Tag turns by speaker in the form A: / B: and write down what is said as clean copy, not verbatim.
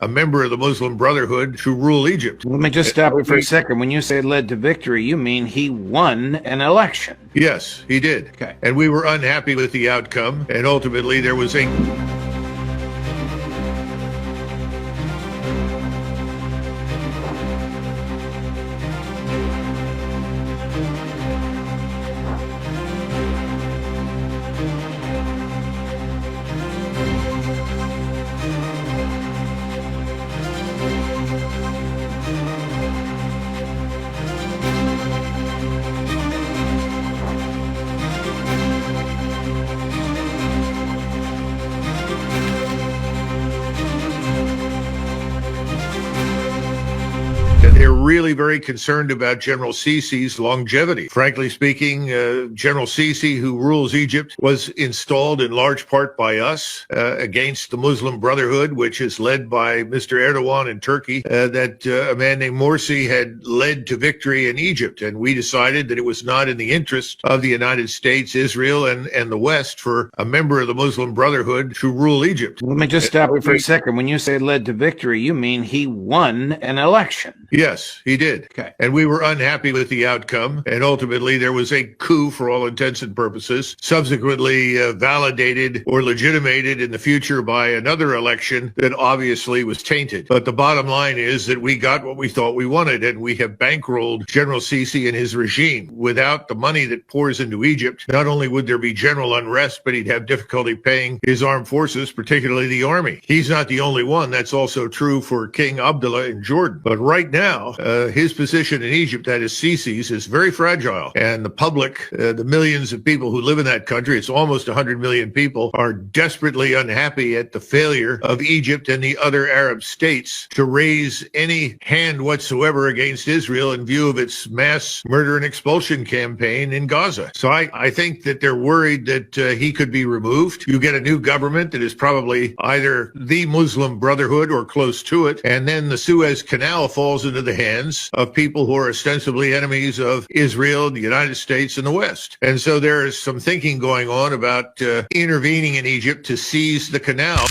A: a member of the Muslim Brotherhood to rule Egypt.
B: Let me just stop you for a second. When you say led to victory, you mean he won an election.
A: Yes, he did.
B: Okay.
A: And we were unhappy with the outcome, and ultimately there was a... They're really very concerned about General Sisi's longevity. Frankly speaking, General Sisi, who rules Egypt, was installed in large part by us against the Muslim Brotherhood, which is led by Mr. Erdogan in Turkey, that a man named Morsi had led to victory in Egypt. And we decided that it was not in the interest of the United States, Israel, and the West for a member of the Muslim Brotherhood to rule Egypt.
B: Let me just stop you for a second. When you say led to victory, you mean he won an election.
A: Yes, he did.
B: Okay.
A: And we were unhappy with the outcome. And ultimately, there was a coup for all intents and purposes, subsequently validated or legitimated in the future by another election that obviously was tainted. But the bottom line is that we got what we thought we wanted, and we have bankrolled General Sisi and his regime. Without the money that pours into Egypt, not only would there be general unrest, but he'd have difficulty paying his armed forces, particularly the army. He's not the only one. That's also true for King Abdullah in Jordan. But right now, his position in Egypt, that is Sisi's, is very fragile. And the public, the millions of people who live in that country, it's almost 100 million people, are desperately unhappy at the failure of Egypt and the other Arab states to raise any hand whatsoever against Israel in view of its mass murder and expulsion campaign in Gaza. So I think that they're worried that he could be removed. You get a new government that is probably either the Muslim Brotherhood or close to it, and then the Suez Canal falls into the hands of people who are ostensibly enemies of Israel, the United States, and the West. And so there is some thinking going on about intervening in Egypt to seize the canal.